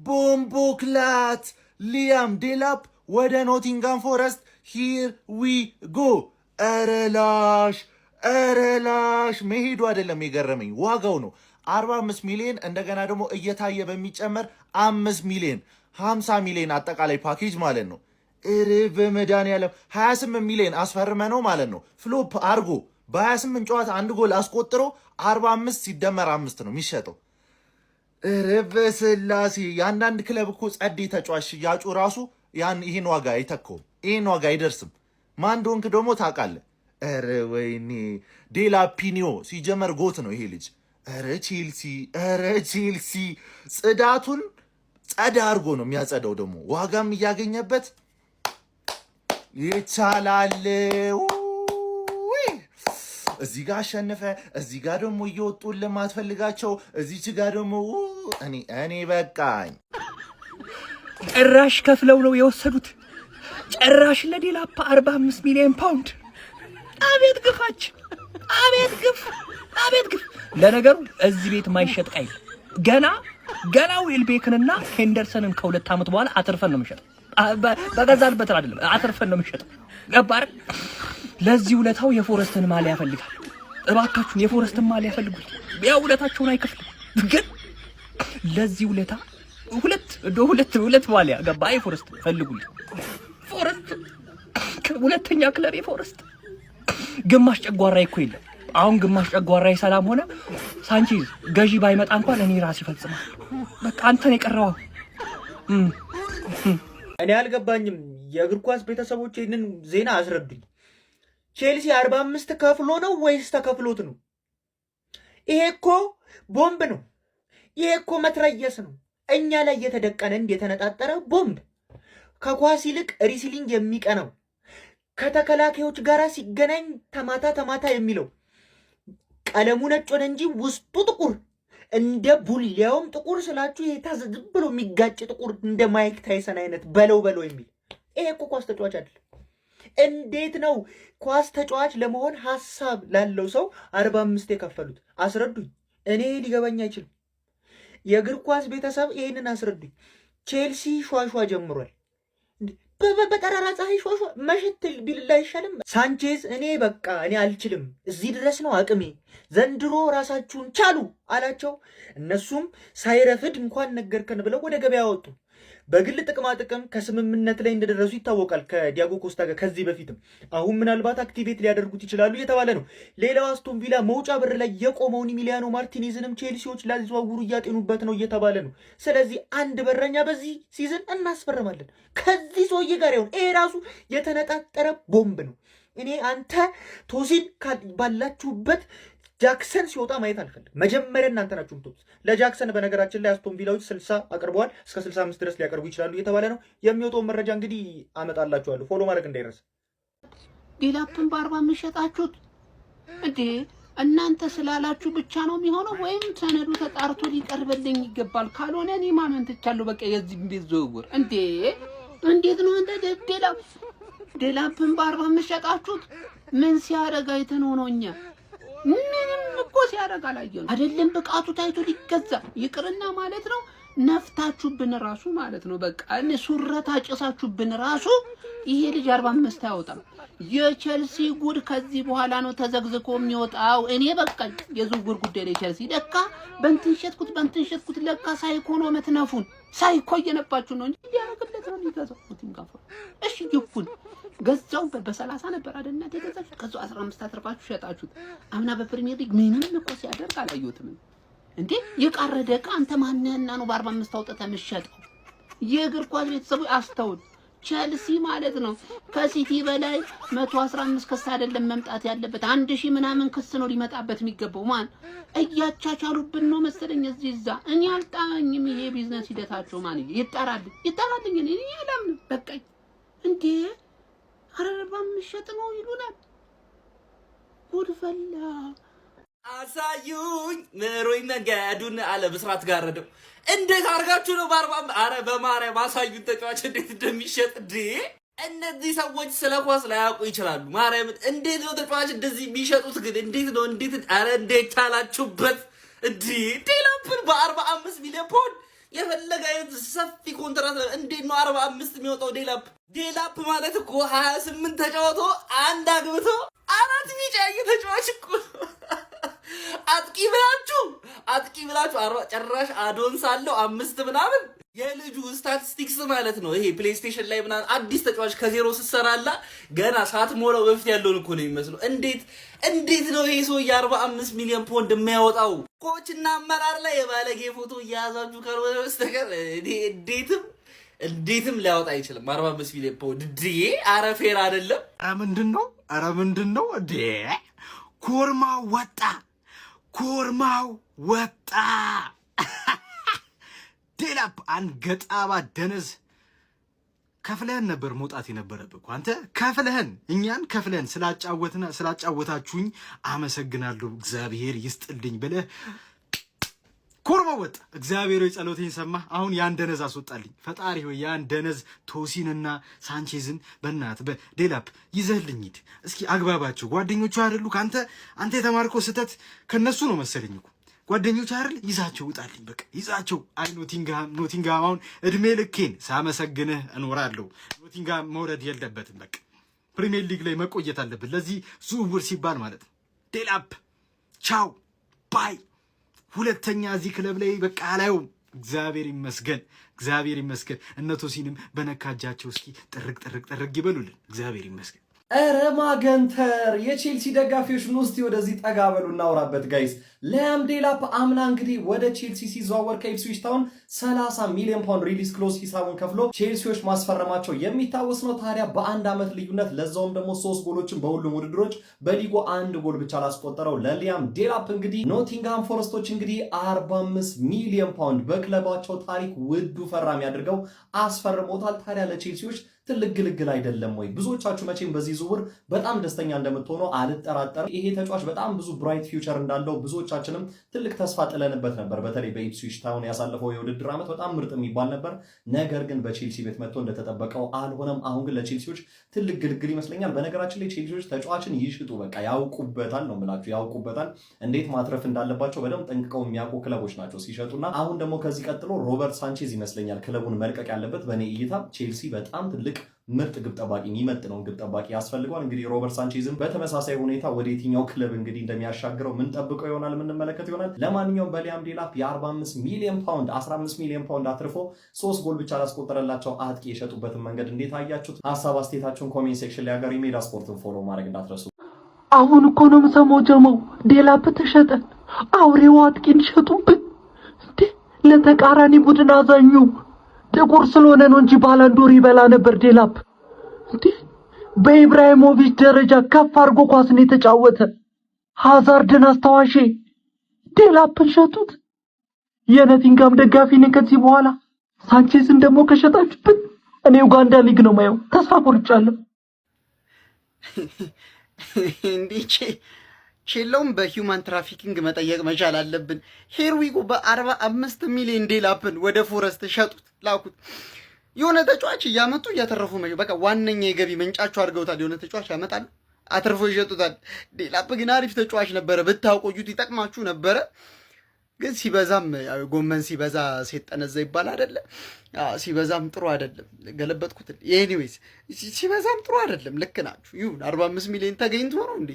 ቦምቦክላት ሊያም ዴላፕ ወደ ኖቲንጋም ፎረስት ሂር ዊ ጎ። እረላሽ መሄዱ አይደለም የገረመኝ ዋጋው ነው። 45 ሚሊዮን እንደገና ደግሞ እየታየ በሚጨመር 5 ሚሊዮን 50 ሚሊዮን አጠቃላይ ፓኬጅ ማለት ነው። በመድኃኒዓለም 28 ሚሊዮን አስፈርመ ነው ማለት ነው። ፍሎፕ አርጎ በ28 ጨዋታ አንድ ጎል አስቆጥሮ 45 ሲደመር 5 ነው የሚሸጠው። በስላሴ የአንዳንድ ክለብ እኮ ጸዴ ተጫዋች ሽያጩ ራሱ ይህን ዋጋ አይተካውም፣ ይህን ዋጋ አይደርስም። ማን እንደሆንክ ደግሞ ታውቃለህ። ወይኔ ዴላፒኒዮ ሲጀመር ጎት ነው ይሄ ልጅ። ቼልሲ ጽዳቱን ጸዳ አድርጎ ነው የሚያጸዳው። ደግሞ ዋጋም እያገኘበት ይቻላል። እዚህ ጋር አሸንፈ እዚህ ጋር ደግሞ እየወጡን ለማትፈልጋቸው እዚች ጋር ደግሞ እኔ በቃኝ። ጭራሽ ከፍለው ነው የወሰዱት። ጭራሽ ለዴላፕ 45 ሚሊዮን ፓውንድ። አቤት ግፋች! አቤት ግፍ! ለነገሩ እዚህ ቤት ማይሸጥ ቀይ ገና ዌልቤክንና ሄንደርሰንን ከ2 ዓመት በኋላ አትርፈን ነው የምንሸጠው። በገዛንበት አይደለም አትርፈን ነው የምንሸጠው። ገባር? ለዚህ ውለታው የፎረስትን ማሊያ ያፈልጋል። እባካችሁን የፎረስትን ማሊያ ያፈልጉት። ያው ውለታቸውን አይከፍልም፣ ግን ለዚህ ውለታ ሁለት ማሊያ ገባ የፎረስት ፈልጉልኝ። ፎረስት ሁለተኛ ክለር የፎረስት ግማሽ ጨጓራ እኮ የለም። አሁን ግማሽ ጨጓራ ሰላም ሆነ። ሳንቼዝ ገዢ ባይመጣ እንኳን እኔ ራስ ይፈጽማል። በቃ አንተን የቀረው እኔ አልገባኝም። የእግር ኳስ ቤተሰቦች ይህንን ዜና አስረዱኝ። ቼልሲ 45 ከፍሎ ነው ወይስ ተከፍሎት ነው? ይሄ እኮ ቦምብ ነው። ይሄ እኮ መትረየስ ነው። እኛ ላይ የተደቀነ የተነጣጠረ ቦምብ፣ ከኳስ ይልቅ ሪስሊንግ የሚቀናው፣ ከተከላካዮች ጋር ሲገናኝ ተማታ የሚለው፣ ቀለሙ ነጭ ሆነ እንጂ ውስጡ ጥቁር እንደ ቡሊያውም ጥቁር ስላችሁ የታዘዝ ብሎ የሚጋጭ ጥቁር እንደ ማይክ ታይሰን አይነት በለው የሚል ይሄ እኮ ኳስ ተጫዋች አይደል? እንዴት ነው ኳስ ተጫዋች ለመሆን ሐሳብ ላለው ሰው 45 የከፈሉት? አስረዱኝ። እኔ ሊገባኝ አይችልም። የእግር ኳስ ቤተሰብ ይሄንን አስረዱኝ። ቼልሲ ሿሿ ጀምሯል። በጠራራ ፀሐይ ሿሿ መሸት ቢልላ አይሻልም? ሳንቼዝ እኔ አልችልም፣ እዚህ ድረስ ነው አቅሜ፣ ዘንድሮ ራሳችሁን ቻሉ አላቸው። እነሱም ሳይረፍድ እንኳን ነገርከን ብለው ወደ ገበያ ወጡ። በግል ጥቅም ከስምምነት ላይ እንደደረሱ ይታወቃል ከዲያጎ ኮስታ ጋር ከዚህ በፊትም። አሁን ምናልባት አክቲቬት ሊያደርጉት ይችላሉ እየተባለ ነው። ሌላው አስቶን ቪላ መውጫ በር ላይ የቆመውን ኢሚሊያኖ ማርቲኔዝንም ቼልሲዎች ላዘዋውሩ እያጤኑበት ነው እየተባለ ነው። ስለዚህ አንድ በረኛ በዚህ ሲዝን እናስፈርማለን ከዚህ ሰውዬ ጋር። ይሁን ይሄ ራሱ የተነጣጠረ ቦምብ ነው። እኔ አንተ ቶሲን ባላችሁበት ጃክሰን ሲወጣ ማየት አልፈልግም። መጀመሪያ እናንተ ናችሁ የምትወጡት። ለጃክሰን በነገራችን ላይ አስቶን ቪላዎች 60 አቅርበዋል። እስከ 65 ድረስ ሊያቀርቡ ይችላሉ እየተባለ ነው። የሚወጣውን መረጃ እንግዲህ አመጣላችኋለሁ። ፎሎ ማድረግ እንዳይረሳ። ዴላፕን በ40 ሸጣችሁት እንዴ? እናንተ ስላላችሁ ብቻ ነው የሚሆነው ወይም ሰነዱ ተጣርቶ ሊቀርብልኝ ይገባል? ካልሆነ እኔ ማመን ትቻለሁ። በቃ የዚህ ቤት ዝውውር እንዴት ነው እንደ ዴላፕን በ40 ሸጣችሁት? ምን ሲያደርግ አይተን ነው እኛ? ምንም እኮ ሲያደርግ አላየንም። አይደለም ብቃቱ ታይቶ ሊገዛ ይቅርና ማለት ነው ነፍታችሁብን ራሱ ማለት ነው። በቃ ሱረት አጨሳችሁብን ራሱ ይሄ ልጅ 45 አያወጣም። የቼልሲ ጉድ ከዚህ በኋላ ነው ተዘግዝቆ የሚወጣው። እኔ በቃ የዝውውር ጉዳይ ላይ ቼልሲ ለካ በእንትን ሸጥኩት ለካ ሳይኮ ነው መትነፉን ሳይኮ እየነባችሁ ነው እንጂ ያረግለት ነው የሚገዛው ቲንጋፋ። እሺ ይኩን ገዛው በ30 ነበር አይደልና ተገዛችሁ ከዛው 15 አትርፋችሁ ሸጣችሁት። አምና በፕሪሚየር ሊግ ምንም እኮ ሲያደርግ አላየሁትም እንዴ። የቃረደ ዕቃ አንተ ማንነና ነው በ45 አውጥተህ የምትሸጠው? የእግር ኳስ ቤተሰቦች አስተውል። ቼልሲ ማለት ነው ከሲቲ በላይ 115 ክስ አይደለም መምጣት ያለበት 1000 ምናምን ክስ ነው ሊመጣበት የሚገባው። ማን እያቻቻሉብን ነው መሰለኝ እዚህ እዛ። እኔ አልጣመኝም ይሄ ቢዝነስ ሂደታቸው። ማን ይጣራልኝ እኔ ለምን በቃኝ እንዴ? አረባ ምሽጥ ነው ይሉናል። ጉድ ፈላ። አሳዩኝ ምሩኝ መንገዱን አለ ብስራት ጋረደው። እንዴት አርጋችሁ ነው አረ በማርያም አሳዩን ተጫዋች እንዴት እንደሚሸጥ እንዴ! እነዚህ ሰዎች ስለ ኳስ ላያውቁ ይችላሉ። ማርያም እንዴት ነው ተጫዋች እንደዚህ የሚሸጡት ግን? እንዴት ቻላችሁበት እንዴ? ዴላፕን በ45 ሚሊዮን ፓውንድ የፈለገ አይነት ሰፊ ኮንትራት እንዴት ነው 45 የሚወጣው? ዴላፕ ማለት እኮ 28 ተጫውቶ አንድ አግብቶ 4 ቢጫ ተጫዋች እኮ አጥቂ ብላችሁ ጭራሽ አዶንስ አለው 5 ምናምን የልጁ ስታቲስቲክስ ማለት ነው። ይሄ ፕሌይስቴሽን ላይ ምናምን አዲስ ተጫዋች ከዜሮ ስትሰራላ ገና ሳትሞላው በፊት ያለውን እኮ ነው የሚመስለው። እንዴት ነው ይሄ ሰው የ45 ሚሊዮን ፖንድ የሚያወጣው? ኮችና አመራር ላይ የባለጌ ፎቶ እያያዛችሁ ካልሆነ በስተቀር እንዴትም ሊያወጣ አይችልም 45 ሚሊዮን ፖንድ። ድዬ አረ ፌር አይደለም። አረ ምንድን ነው እንዴ? ኮርማው ወጣ። ዴላፕ አንገጣባ ደነዝ ከፍለህን ነበር መውጣት የነበረብህ እኮ አንተ። እኛን ከፍለህን ስላጫወታችሁኝ አመሰግናለሁ እግዚአብሔር ይስጥልኝ ብለህ ኮርማው ወጣ። እግዚአብሔር ሆይ ጸሎቴን ሰማህ። አሁን ያን ደነዝ አስወጣልኝ ፈጣሪ ሆይ። ያን ደነዝ ቶሲንና ሳንቼዝን በዴላፕ ይዘህልኝ ሂድ እስኪ አግባባቸው። ጓደኞቹ አይደሉ አንተ የተማርከው ስህተት ከነሱ ነው መሰለኝ እኮ ጓደኞች አይደል? ይዛቸው ውጣልኝ በቃ ይዛቸው። አይ ኖቲንግሃም አሁን እድሜ ልኬን ሳመሰግንህ እኖራለሁ። ኖቲንግሃም መውረድ የለበትም በቃ ፕሪሚየር ሊግ ላይ መቆየት አለብን ለዚህ ዝውውር ሲባል ማለት ነው። ዴላፕ ቻው ባይ። ሁለተኛ እዚህ ክለብ ላይ በቃ አላየውም። እግዚአብሔር ይመስገን። እነ ቶሲንም በነካጃቸው እስኪ ጥርቅ ይበሉልን። እግዚአብሔር ይመስገን። ኧረ ማገንተር የቼልሲ ደጋፊዎች ነው። እስቲ ወደዚህ ጠጋ በሉ እናውራበት ጋይስ። ሊያም ዴላፕ አምና እንግዲህ ወደ ቼልሲ ሲዘዋወር ከኢፕስዊች ታውን 30 ሚሊዮን ፓውንድ ሪሊዝ ክሎዝ ሂሳቡን ከፍሎ ቼልሲዎች ማስፈረማቸው የሚታወስ ነው። ታዲያ በአንድ ዓመት ልዩነት ለዛውም ደግሞ 3 ጎሎችን በሁሉም ውድድሮች በሊጉ 1 ጎል ብቻ ላስቆጠረው ለሊያም ዴላፕ እንግዲህ ኖቲንግሃም ፎረስቶች እንግዲህ 45 ሚሊዮን ፓውንድ በክለባቸው ታሪክ ውዱ ፈራሚ አድርገው አስፈርሞታል። ታዲያ ለቼልሲዎች ትልቅ ግልግል አይደለም ወይ? ብዙዎቻችሁ መቼም በዚህ ዝውውር በጣም ደስተኛ እንደምትሆኑ አልጠራጠርም። ይሄ ተጫዋች በጣም ብዙ ብራይት ፊውቸር እንዳለው ብዙዎቻችንም ትልቅ ተስፋ ጥለንበት ነበር። በተለይ በኢፕስዊች ታውን ያሳለፈው የውድድር ዓመት በጣም ምርጥ የሚባል ነበር። ነገር ግን በቼልሲ ቤት መጥቶ እንደተጠበቀው አልሆነም። አሁን ግን ለቼልሲዎች ትልቅ ግልግል ይመስለኛል። በነገራችን ላይ ቼልሲዎች ተጫዋችን ይሽጡ በቃ ያውቁበታል ነው የምላችሁ፣ ያውቁበታል እንዴት ማትረፍ እንዳለባቸው በደንብ ጠንቅቀው የሚያውቁ ክለቦች ናቸው ሲሸጡና። አሁን ደግሞ ከዚህ ቀጥሎ ሮበርት ሳንቼዝ ይመስለኛል ክለቡን መልቀቅ ያለበት። በእኔ እይታ ቼልሲ በጣም ትልቅ ምርጥ ግብ ጠባቂ የሚመጥነውን ግብ ጠባቂ ያስፈልገዋል። እንግዲህ ሮበርት ሳንቼዝም በተመሳሳይ ሁኔታ ወደ የትኛው ክለብ እንግዲህ እንደሚያሻግረው ምን ጠብቀው ይሆናል የምንመለከት ይሆናል። ለማንኛውም በሊያም ዴላፕ የ45 ሚሊዮን ፓውንድ 15 ሚሊዮን ፓውንድ አትርፎ 3 ጎል ብቻ ላስቆጠረላቸው አጥቂ የሸጡበትን መንገድ እንዴት አያችሁት? ሀሳብ አስተያየታችሁን ኮሜንት ሴክሽን ላይ አገር ሜዳ ስፖርትን ፎሎ ማድረግ እንዳትረሱ። አሁን እኮ ነው የምሰማው ጀመው ዴላፕ ተሸጠ። አውሬው አጥቂን ሸጡብን እንዴ! ለተቃራኒ ቡድን አዛኙ ጥቁር ስለሆነ ነው እንጂ ባላንዶር ይበላ ነበር ዴላፕ። እንዴ በኢብራሂሞቪች ደረጃ ከፍ አድርጎ ኳስን የተጫወተ ሃዛርድን አስታዋሼ ዴላፕን ሸጡት። የኖቲንግሃም ደጋፊ ነኝ ከዚህ በኋላ። ሳንቼዝን ደግሞ ከሸጣችሁብን እኔ ኡጋንዳ ሊግ ነው ማየው። ተስፋ ቆርጫለሁ። እንዴ ቼለውም በሂውማን ትራፊኪንግ መጠየቅ መቻል አለብን። ሄርዊጎ በ45 ሚሊዮን ዴላፕን ወደ ፎረስት ሸጡት፣ ላኩት። የሆነ ተጫዋች እያመጡ እያተረፉ በቃ ዋነኛ የገቢ ምንጫቸው አድርገውታል። የሆነ ተጫዋች ያመጣል፣ አትርፎ ይሸጡታል። ዴላፕ ግን አሪፍ ተጫዋች ነበረ፣ ብታውቆዩት ይጠቅማችሁ ነበረ። ግን ሲበዛም ጎመን ሲበዛ ሲጠነዛ ይባል አይደለ? ሲበዛም ጥሩ አይደለም። ገለበጥኩት። ኤኒዌይስ ሲበዛም ጥሩ አይደለም። ልክ ናችሁ። ይሁን 45 ሚሊዮን ተገኝቶ ነው እንዴ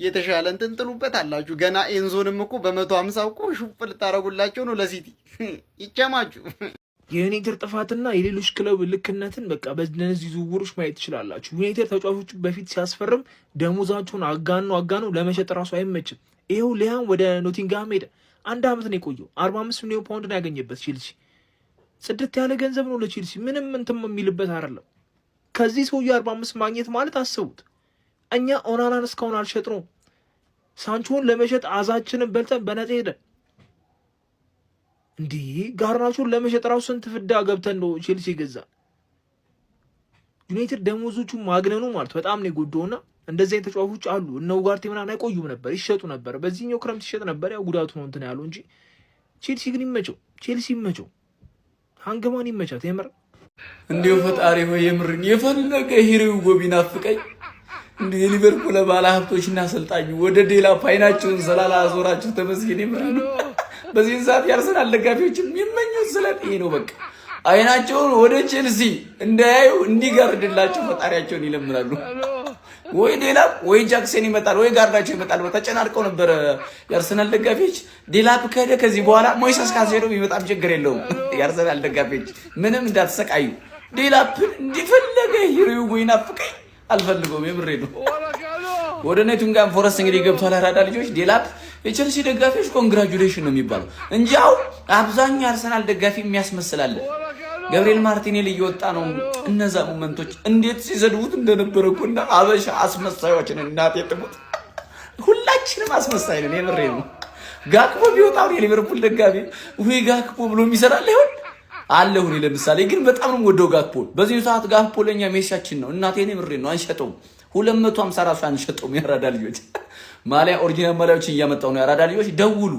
የተሻለ እንትን ጥሉበት አላችሁ። ገና ኤንዞንም እኮ በ150 እኮ ሹፍ ልታረጉላቸው ነው ለሲቲ። ይጨማችሁ። የዩናይትድ ጥፋትና የሌሎች ክለብ ልክነትን በቃ በእነዚህ ዝውውሮች ማየት ትችላላችሁ። ዩናይትድ ተጫዋቾቹ በፊት ሲያስፈርም ደሞዛቸውን አጋኖ ለመሸጥ ራሱ አይመችም። ይኸው ሊያም ወደ ኖቲንግሃም ሄደ። 1 ዓመት ነው የቆየው። 45 ሚሊዮን ፓውንድ ነው ያገኘበት ቼልሲ። ጽድት ያለ ገንዘብ ነው ለቼልሲ፣ ምንም እንትን የሚልበት አይደለም። ከዚህ ሰውዬ 45 ማግኘት ማለት አስቡት። እኛ ኦናናን እስካሁን አልሸጥነውም። ሳንቾን ለመሸጥ አዛችንን በልተን በነፃ ሄደን እንዲህ ጋርናቾን ለመሸጥ ራሱ ስንት ፍዳ ገብተን ነው ቼልሲ ገዛ። ዩናይትድ ደሞዞቹ ማግነኑ ማለት በጣም ነው የጎዳውና እንደዚህ አይነት ተጫዋቾች አሉ። እነ ኡጋርቴ ምናምን አይቆዩም ነበር፣ ይሸጡ ነበር። በዚህኛው ክረምት ይሸጥ ነበር። ያው ጉዳቱ ነው እንትን ያለው እንጂ ቼልሲ ግን ይመቸው፣ ቼልሲ ይመቸው፣ ሃንግማን ይመቻት። የምር እንዲሁ ፈጣሪ ሆይ የምርን የፈለገ ሂሪው ቢናፍቀኝ እንዲሁ የሊቨርፑል ባለ ሀብቶችና አሰልጣኙ ወደ ዴላፕ አይናቸውን ስላላዞራቸው ተመስገን። የምር በዚህ ሰዓት የአርሰናል ደጋፊዎች የሚመኙት ስለት ይሄ ነው። በቃ አይናቸውን ወደ ቼልሲ እንዳያዩ እንዲጋርድላቸው ፈጣሪያቸውን ይለምናሉ። ወይ ዴላፕ ወይ ጃክሰን ይመጣል ወይ ጋርዳቸው ይመጣል። ተጨናንቀው ነበር የአርሰናል ደጋፊዎች። ዴላፕ ከሄደ ከዚህ በኋላ ሞይሰስ ካሴዶ ቢመጣም ችግር የለውም። የአርሰናል ደጋፊዎች ምንም እንዳትሰቃዩ። ዴላፕን እንዲፈለገ ሂሩይ ይናፍቀኝ አልፈልገውም። የምሬ ነው። ወደ ኖቲንግሃም ፎረስት እንግዲህ ገብቷል። አራዳ ልጆች ዴላፕ የቼልሲ ደጋፊዎች ኮንግራቹሌሽን ነው የሚባለው እንጂ አሁን አብዛኛው አርሰናል ደጋፊ የሚያስመስላል። ገብርኤል ማርቲኔሊ እየወጣ ነው። እነዛ ሞመንቶች እንዴት ሲዘድቡት እንደነበረ እኮና አበሻ አስመሳዮችን እናቴ ትሙት፣ ሁላችንም አስመሳይ ነን። የምሬ ነው። ጋክፖ ቢወጣው የሊቨርፑል ደጋፊ ወይ ጋክፖ ብሎ የሚሰራል ይሆን አለሁ። እኔ ለምሳሌ ግን በጣም ነው ወደው ጋክፖ። በዚህ ሰዓት ጋክፖ ለኛ ሜሲያችን ነው። እናቴ ነው። የምሬ ነው። አንሸጠውም። 250 ራሱ አንሸጠውም። የአራዳ ልጆች ማሊያ ኦሪጂናል ማሊያዎችን እያመጣው ነው። የአራዳ ልጆች ደውሉ፣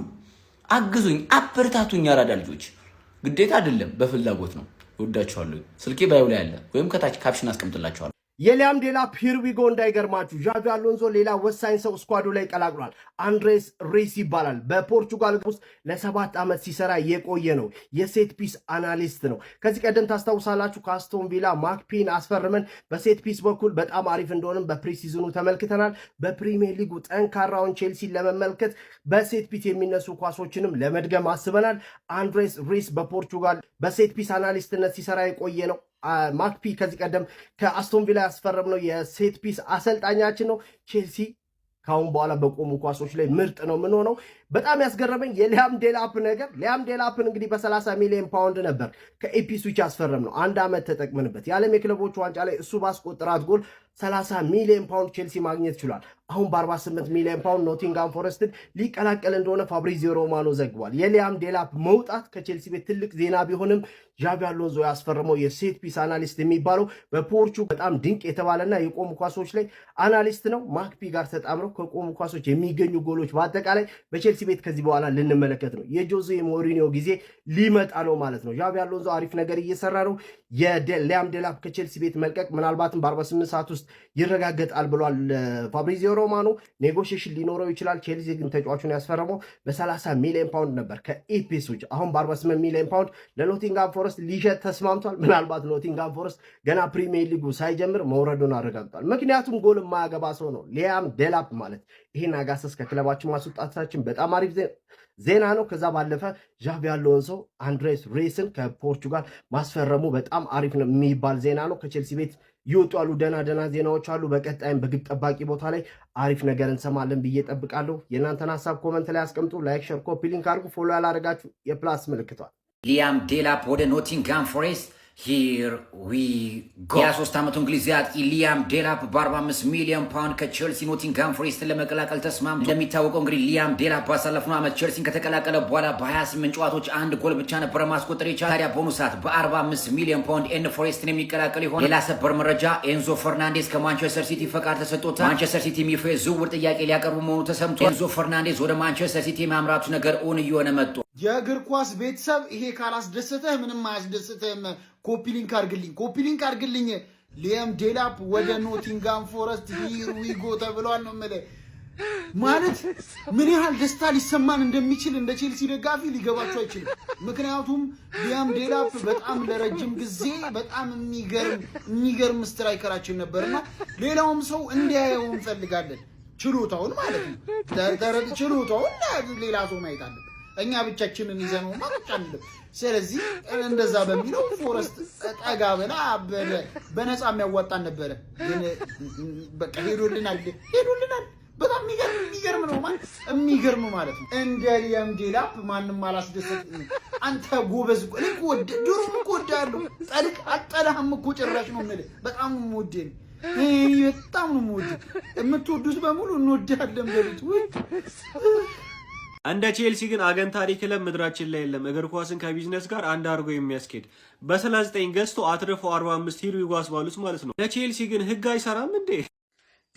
አግዙኝ፣ አበረታቱኝ። የአራዳ ልጆች ግዴታ አይደለም፣ በፍላጎት ነው። ወዳችኋለሁ። ስልኬ ባዩ ላይ አለ ወይም ከታች ካፕሽን አስቀምጥላችኋለሁ። የሊያም ዴላፕ ሂር ዊ ጎ እንዳይገርማችሁ። ዣቪ አሎንሶ ሌላ ወሳኝ ሰው ስኳዱ ላይ ቀላቅሏል። አንድሬስ ሬስ ይባላል። በፖርቹጋል ውስጥ ለ7 ዓመት ሲሰራ የቆየ ነው። የሴት ፒስ አናሊስት ነው። ከዚህ ቀደም ታስታውሳላችሁ ከአስቶን ቪላ ማክፒን አስፈርመን በሴት ፒስ በኩል በጣም አሪፍ እንደሆነም በፕሪሲዝኑ ተመልክተናል። በፕሪሚየር ሊጉ ጠንካራውን ቼልሲን ለመመልከት በሴት ፒስ የሚነሱ ኳሶችንም ለመድገም አስበናል። አንድሬስ ሬስ በፖርቹጋል በሴት ፒስ አናሊስትነት ሲሰራ የቆየ ነው። ማክፒ ከዚህ ቀደም ከአስቶን ቪላ ያስፈረምነው የሴት ፒስ አሰልጣኛችን ነው። ቼልሲ ካሁን በኋላ በቆሙ ኳሶች ላይ ምርጥ ነው የምንሆነው። በጣም ያስገረመኝ የሊያም ዴላፕ ነገር። ሊያም ዴላፕን እንግዲህ በ30 ሚሊዮን ፓውንድ ነበር ከኢፕስዊች ያስፈረምነው። 1 ዓመት ተጠቅመንበት የዓለም የክለቦች ዋንጫ ላይ እሱ ባስቆጠራት ጎል 30 ሚሊዮን ፓውንድ ቼልሲ ማግኘት ችሏል። አሁን በ48 ሚሊዮን ፓውንድ ኖቲንግሃም ፎረስትን ሊቀላቀል እንደሆነ ፋብሪዚዮ ሮማኖ ዘግቧል። የሊያም ዴላፕ መውጣት ከቼልሲ ቤት ትልቅ ዜና ቢሆንም ዣቪ አሎንሶ ያስፈረመው የሴት ፒስ አናሊስት የሚባለው በፖርቹጋል በጣም ድንቅ የተባለና የቆሙ ኳሶች ላይ አናሊስት ነው። ማክፒ ጋር ተጣምረው ከቆሙ ኳሶች የሚገኙ ጎሎች በአጠቃላይ በቼልሲ ቤት ከዚህ በኋላ ልንመለከት ነው። የጆዜ ሞሪኒዮ ጊዜ ሊመጣ ነው ማለት ነው። ዣቪ አሎንሶ አሪፍ ነገር እየሰራ ነው። የሊያም ዴላፕ ከቼልሲ ቤት መልቀቅ ምናልባትም በ48 ሰዓት ውስጥ ይረጋገጣል ብሏል ፋብሪዚዮ ሮማኖ። ኔጎሽሽን ሊኖረው ይችላል። ቼልሲ ግን ተጫዋቹን ያስፈረመው በ30 ሚሊዮን ፓውንድ ነበር ከኢፕስዊች። አሁን በ48 ሚሊዮን ፓውንድ ለኖቲንግሃም ፎረስት ሊሸጥ ተስማምቷል። ምናልባት ኖቲንግሃም ፎረስት ገና ፕሪሚየር ሊጉ ሳይጀምር መውረዱን አረጋግጧል። ምክንያቱም ጎል የማያገባ ሰው ነው ሊያም ዴላፕ ማለት። ይህን አጋሰስ ከክለባችን ማስወጣታችን በጣም አሪፍ ዜና ነው። ከዛ ባለፈ ዣቪ አሎንሶ አንድሬስ ሬስን ከፖርቹጋል ማስፈረሙ በጣም አሪፍ ነው የሚባል ዜና ነው። ከቼልሲ ቤት ይወጡ ያሉ ደና ዜናዎች አሉ። በቀጣይም በግብ ጠባቂ ቦታ ላይ አሪፍ ነገር እንሰማለን ብዬ ጠብቃለሁ። የእናንተን ሀሳብ ኮመንት ላይ አስቀምጡ። ላይክ፣ ሸር፣ ኮፒ ሊንክ አድርጉ። ፎሎ ያላደረጋችሁ የፕላስ ምልክቷል። ሊያም ዴላፕ ወደ ኖቲንግሃም ፎሬስት ሂር ዊ ጎ። የ23 ዓመቱ እንግሊዝ አጥቂ ሊያም ዴላፕ በ45 ሚሊዮን ፓውንድ ከቼልሲ ኖቲንግሃም ፎሬስትን ለመቀላቀል ተስማምቷል። እንደሚታወቀው እንግዲህ ሊያም ዴላፕ ባሳለፍነው ዓመት ቼልሲን ከተቀላቀለ በኋላ በ28 ጨዋታዎች 1 ጎል ብቻ ነበረ ማስቆጠር የቻለው። ታዲያ በአሁኑ ሰዓት በ45 ሚሊዮን ፓውንድ ኤን ፎሬስትን የሚቀላቀል ይሆን። ሌላ ሰበር መረጃ ኤንዞ ፈርናንዴዝ ከማንቸስተር ሲቲ ፈቃድ ተሰጥቶታል። ማንቸስተር ሲቲ ይፋ ዝውውር ጥያቄ ሊያቀርቡ መሆኑ ተሰምቷል። ኤንዞ ፈርናንዴዝ ወደ ማንቸስተር ሲቲ የማምራቱ ነገር እውን እየሆነ መጥቶ የእግር ኳስ ቤተሰብ ይሄ ካላስደሰተህ ምንም አያስደስትህም። ኮፒ ሊንክ አድርግልኝ። ሊያም ዴላፕ ወደ ኖቲንግሃም ፎረስት ሂር ዊ ጎ ተብሏል ነው የምልህ። ማለት ምን ያህል ደስታ ሊሰማን እንደሚችል እንደ ቼልሲ ደጋፊ ሊገባቸው አይችልም። ምክንያቱም ሊያም ዴላፕ በጣም ለረጅም ጊዜ በጣም የሚገርም ስትራይከራችን ነበርና ሌላውም ሰው እንዲያየው እንፈልጋለን። ችሎታውን ማለት ነው። ችሎታውን ሌላ ሰው ማየት አለበት። እኛ ብቻችንን ይዘነው ማጥጫ አይደለም። ስለዚህ እንደዛ በሚለው ፎረስት ጠጋ ብላ በነፃ የሚያዋጣን ነበረ። ግን በቃ ሄዶልናል። በጣም የሚገርም ማለት ነው። እንደ ሊያም ዴላፕ ማንም አላስደሰት። አንተ ጎበዝ እኮ ድሮም እኮ ወዳለሁ። አጠላህም እኮ ጭራሽ ነው የምልህ። በጣም የምወደኝ በጣም ነው የምወደኝ። የምትወዱት በሙሉ እንወዳለን በሉት። እንደ ቼልሲ ግን አገንታሪ ክለብ ምድራችን ላይ የለም። እግር ኳስን ከቢዝነስ ጋር አንድ አድርጎ የሚያስኬድ በ39 ገዝቶ አትርፎ 45 ሂሩ ይጓዝ ባሉት ማለት ነው። ለቼልሲ ግን ህግ አይሰራም እንዴ?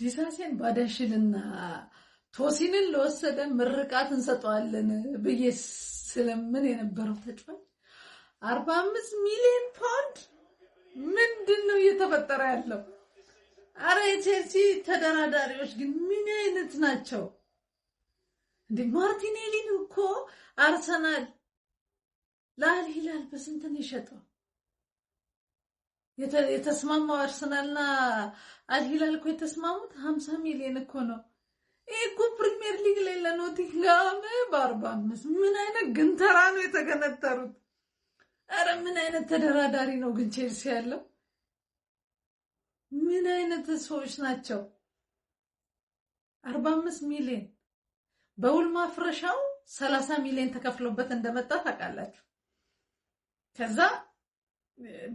ዲሳሴን ባዳሽልና ቶሲንን ለወሰደ ምርቃት እንሰጠዋለን ብዬ ስለምን የነበረው ተጫዋች 45 ሚሊዮን ፓውንድ ምንድን ነው እየተፈጠረ ያለው? አረ የቼልሲ ተደራዳሪዎች ግን ምን አይነት ናቸው እንዴ ማርቲኔሊን እኮ አርሰናል ለአልሂላል በስንት ነው የሸጠው? የተስማማው አርሰናልና አልሂላል እኮ የተስማሙት 50 ሚሊዮን እኮ ነው። ይሄ እኮ ፕሪሚየር ሊግ ላይ ለኖቲንጋም በ45 ምን አይነት ግንተራ ነው የተገነተሩት? አረ ምን አይነት ተደራዳሪ ነው ግን ቼልሲ ያለው? ምን አይነት ሰዎች ናቸው? 45 ሚሊዮን በውል ማፍረሻው 30 ሚሊዮን ተከፍሎበት እንደመጣ ታውቃላችሁ። ከዛ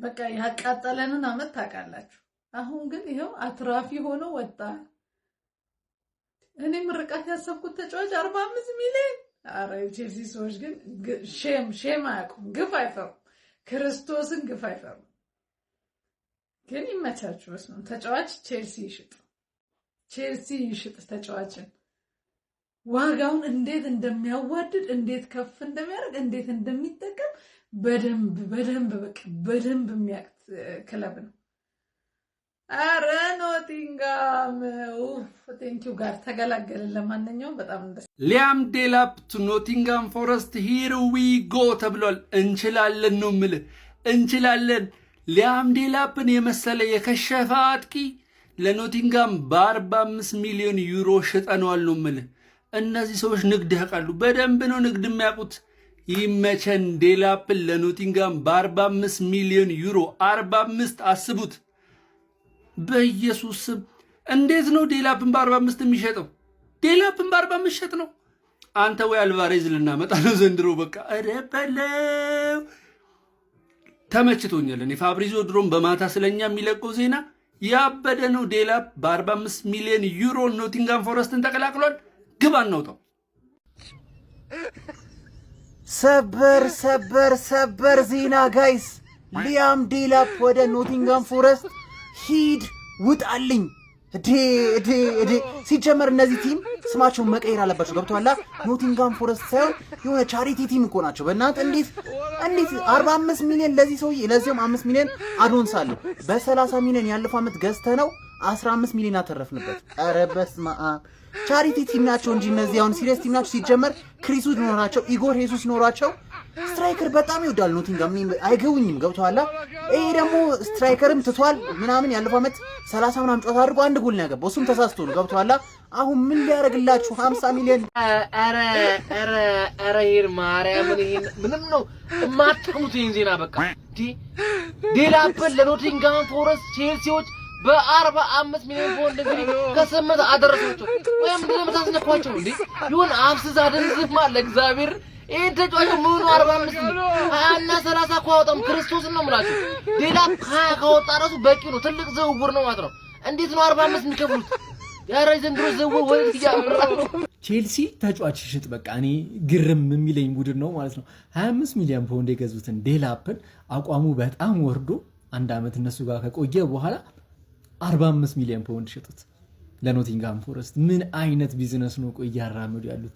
በቃ ያቃጠለንን አመት ታውቃላችሁ። አሁን ግን ይሄው አትራፊ ሆኖ ወጣ። እኔ ምርቃት ያሰብኩት ተጫዋች 45 ሚሊዮን። አረ ቼልሲ ሰዎች ግን ሼም አያውቁም፣ ግፍ አይፈሩም፣ ክርስቶስን ግፍ አይፈሩም። ግን ይመቻችሁ። በስመ አብ ተጫዋች ቼልሲ ይሽጥ፣ ቼልሲ ይሽጥ ተጫዋችን። ዋጋውን እንዴት እንደሚያዋድድ እንዴት ከፍ እንደሚያደርግ እንዴት እንደሚጠቀም በደንብ በቃ በደንብ የሚያውቅ ክለብ ነው። አረ ኖቲንጋም ቴንኪው ጋር ተገላገልን። ለማንኛውም በጣም ደስ ሊያም ዴላፕ ቱ ኖቲንጋም ፎረስት ሂር ዊ ጎ ተብሏል። እንችላለን ነው የምልህ፣ እንችላለን። ሊያም ዴላፕን የመሰለ የከሸፈ አጥቂ ለኖቲንጋም በ45 ሚሊዮን ዩሮ ሽጠነዋል ነው የምልህ። እነዚህ ሰዎች ንግድ ያውቃሉ፣ በደንብ ነው ንግድ የሚያውቁት። ይመቸን። ዴላፕን ለኖቲንጋም በ45 ሚሊዮን ዩሮ 45 አስቡት። በኢየሱስ ስም እንዴት ነው ዴላፕን በ45 የሚሸጠው? ዴላፕን በ45 ሸጥ ነው። አንተ ወይ አልቫሬዝ ልናመጣ ነው ዘንድሮ። በቃ ኧረ በለው። ተመችቶኛል። እኔ ፋብሪዞ ድሮም በማታ ስለኛ የሚለቀው ዜና ያበደ ነው። ዴላፕ በ45 ሚሊዮን ዩሮ ኖቲንጋም ፎረስትን ተቀላቅሏል። ግባ እናውጣው። ሰበር ዜና ጋይስ! ሊያም ዴላፕ ወደ ኖቲንጋም ፎረስት ሂድ ውጣልኝ። ሲጀመር እነዚህ ቲም ስማቸውን መቀየር አለባቸው። ገብቶሃል? ኖቲንጋም ፎረስት ሳይሆን የሆነ ቻሪቲ ቲም እኮ ናቸው። በእናትህ እንዴት 45 ሚሊዮን ለዚህ ሰውዬ፣ ለዚህም 5 ሚሊዮን አዶንስ አለው። በ30 ሚሊዮን ያለፈው ዓመት ገዝተህ ነው 15 ሚሊዮን አተረፍንበት። ኧረ በስመ አብ። ቻሪቲ ቲም ናቸው እንጂ እነዚህ አሁን ሲሪየስ ቲም ናቸው። ሲጀመር ክሪሱ ይኖራቸው፣ ኢጎር ሄሱስ ይኖራቸው። ስትራይከር በጣም ይወዳል ኖቲንጋም። አይገውኝም። ገብቶሃል? ይሄ ደግሞ ስትራይከርም ትቷል ምናምን። ያለፈው ዓመት 30 ምናምን ጨዋታ አድርጎ 1 ጎል ነው ያገባው። እሱም ተሳስቶ ነው። ገብቶሃል? አሁን ምን ሊያደርግላችሁ 50 ሚሊዮን? ኧረ ይሄን ማርያምን፣ ይሄን ምንም ነው የማትቀሙት ይሄን ዜና። በቃ ዴላፕን ለኖቲንጋም ፎረስት ቼልሲዎች በ45 ሚሊዮን ፖንድ እንግዲህ ከስምንት አደረሳቸው። ወይም እንደምታስነኳቸው እንዴ ይሁን አፍስዛ ደንዝማ ለእግዚአብሔር ይሄን ተጫዋች ምኑ 45 ነው 20 እና 30 ካወጣም ክርስቶስን ነው የምላችሁ። ዴላፕ 20 ካወጣ ራሱ በቂ ነው። ትልቅ ዝውውር ነው ማለት ነው። እንዴት ነው 45 የሚከፍሉት? ያረ ዘንድሮ ዝውውር ወዴት እያመራ ነው? ቼልሲ ተጫዋች ሽጥ። በቃ እኔ ግርም የሚለኝ ቡድን ነው ማለት ነው። 25 ሚሊዮን ፖንድ የገዙትን ዴላፕን አቋሙ በጣም ወርዶ አንድ ዓመት እነሱ ጋር ከቆየ በኋላ 45 ሚሊዮን ፓውንድ ሸጡት ለኖቲንጋም ፎረስት። ምን አይነት ቢዝነስ ነው ቆይ እያራመዱ ያሉት?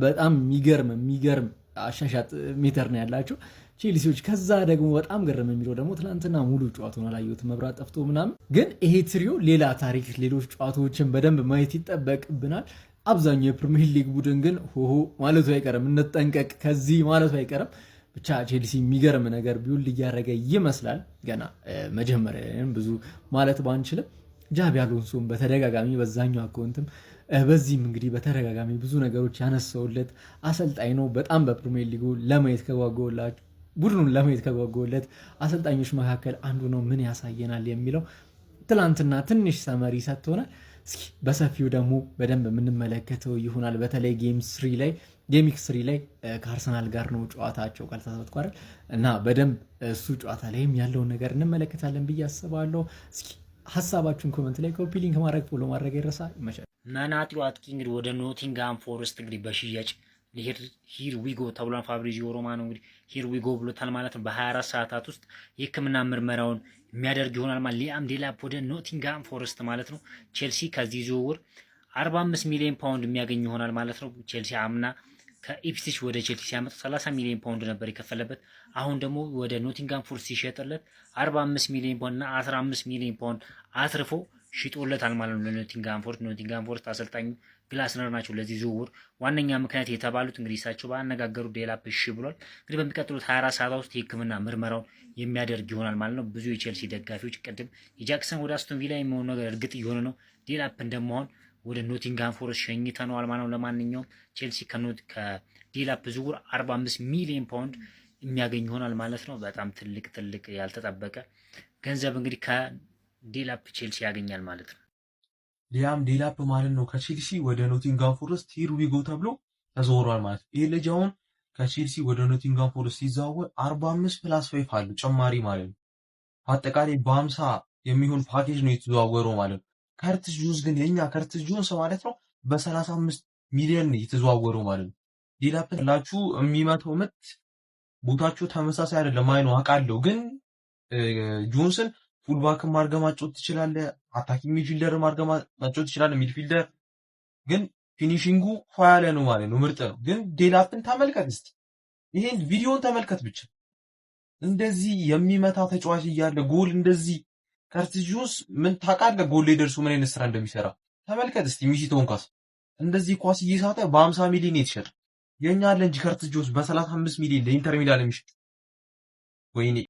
በጣም የሚገርም አሻሻጥ ሜተር ነው ያላቸው ቼልሲዎች። ከዛ ደግሞ በጣም ገረም የሚለው ደግሞ ትናንትና ሙሉ ጨዋታውን አላየሁትም፣ መብራት ጠፍቶ ምናምን። ግን ይሄ ትሪዮ ሌላ ታሪክ፣ ሌሎች ጨዋታዎችን በደንብ ማየት ይጠበቅብናል። አብዛኛው የፕሪሚየር ሊግ ቡድን ግን ሆሆ ማለቱ አይቀርም፣ እንጠንቀቅ ከዚህ ማለቱ አይቀርም። ብቻ ቼልሲ የሚገርም ነገር ቢውል እያደረገ ይመስላል። ገና መጀመሪያ ብዙ ማለት ባንችልም ጃቢ አሎንሶም በተደጋጋሚ በዛኛው አካውንትም በዚህም እንግዲህ በተደጋጋሚ ብዙ ነገሮች ያነሳውለት አሰልጣኝ ነው። በጣም በፕሪሚየር ሊጉ ለማየት ከጓጓላችሁ ቡድኑን ለማየት ከጓጓለት አሰልጣኞች መካከል አንዱ ነው። ምን ያሳየናል የሚለው ትላንትና ትንሽ ሰመሪ ሰጥቶናል። እስኪ በሰፊው ደግሞ በደንብ የምንመለከተው ይሆናል። በተለይ ጌሚክ 3 ላይ ከአርሰናል ጋር ነው ጨዋታቸው ካልተሳሳትኩ አይደል? እና በደንብ እሱ ጨዋታ ላይም ያለውን ነገር እንመለከታለን ብዬ አስባለሁ። እስኪ ሀሳባችሁን ኮመንት ላይ ኮፒ ሊንክ ማድረግ ፎሎ ማድረግ ይረሳ። ይመቻል። መናጢው አጥቂ እንግዲህ ወደ ኖቲንጋም ፎረስት እንግዲህ በሽያጭ ሂር ዊጎ ተብሏል። ፋብሪዚዮ ሮማኖ እንግዲህ ሂር ዊጎ ብሎታል ማለት ነው። በ24 ሰዓታት ውስጥ የሕክምና ምርመራውን የሚያደርግ ይሆናል ማለት ሊያም ዴላፕ ወደ ኖቲንጋም ፎረስት ማለት ነው። ቼልሲ ከዚህ ዝውውር 45 ሚሊዮን ፓውንድ የሚያገኝ ይሆናል ማለት ነው። ቼልሲ አምና ከኢፕስዊች ወደ ቼልሲ ሲያመጣ 30 ሚሊዮን ፓውንድ ነበር የከፈለበት። አሁን ደግሞ ወደ ኖቲንጋም ፎረስት ሲሸጥለት 45 ሚሊዮን ፓውንድ እና 15 ሚሊዮን ፓውንድ አትርፎ ሽጦለታል ማለት ነው ለኖቲንጋም ፎረስት። ኖቲንጋም ፎረስት አሰልጣኙ ግላስነር ናቸው ለዚህ ዝውውር ዋነኛ ምክንያት የተባሉት። እንግዲህ እሳቸው ባነጋገሩ ዴላፕ እሺ ብሏል። እንግዲህ በሚቀጥሉት 24 ሰዓታት ውስጥ የሕክምና ምርመራውን የሚያደርግ ይሆናል ማለት ነው። ብዙ የቼልሲ ደጋፊዎች ቅድም የጃክሰን ወደ አስቶን ቪላ የሚሆኑ ነገር እርግጥ እየሆነ ነው፣ ዴላፕ እንደመሆን ወደ ኖቲንግሃም ፎረስት ሸኝተነዋል ማለት ነው። ለማንኛውም ቼልሲ ከዴላፕ ዝውውር 45 ሚሊዮን ፓውንድ የሚያገኝ ይሆናል ማለት ነው። በጣም ትልቅ ያልተጠበቀ ገንዘብ እንግዲህ ከዴላፕ ቼልሲ ያገኛል ማለት ነው። ሊያም ዴላፕ ማለት ነው ከቼልሲ ወደ ኖቲንግሃም ፎረስት ሂር ዊ ጎ ተብሎ ተዘውሯል ማለት ነው። ይሄ ልጅ አሁን ከቼልሲ ወደ ኖቲንግሃም ፎረስት ሲዛወር 45+5 አሉ ጨማሪ ማለት ነው። አጠቃላይ በ50 የሚሆን ፓኬጅ ነው የተዘዋወረው ማለት ነው። ከርቲስ ጆንስ ግን የኛ ከርቲስ ጆንስ ማለት ነው በ35 ሚሊዮን የተዘዋወረው ማለት ነው። ዴላፕ ላችሁ የሚመታው ምት ቦታቸው ተመሳሳይ አይደለም። አይ ነው አውቃለሁ፣ ግን ጆንስን ፉልባክም አድርገህ ማጫወት ትችላለህ፣ አታኪንግ ሚድፊልደርም አድርገህ ማጫወት ትችላለህ። ሚድፊልደር ግን ፊኒሺንጉ ፏያለ ነው ማለት ነው፣ ምርጥ ነው። ግን ዴላፕን ተመልከት እስቲ፣ ይሄን ቪዲዮን ተመልከት ብቻ። እንደዚህ የሚመታ ተጫዋች እያለ ጎል እንደዚህ ከርቲስ ጆንስ ምን ታውቃለህ? ጎል ላይ ደርሶ ምን አይነት ስራ እንደሚሰራ ተመልከት እስቲ። ሚሲቶን ኳስ እንደዚህ ኳስ እየሳተ በ50 ሚሊዮን የተሸጠ የኛ አለ እንጂ ከርቲስ ጆንስ በ35 ሚሊዮን ለኢንተር ሚላን የሚሸጥ ወይኔ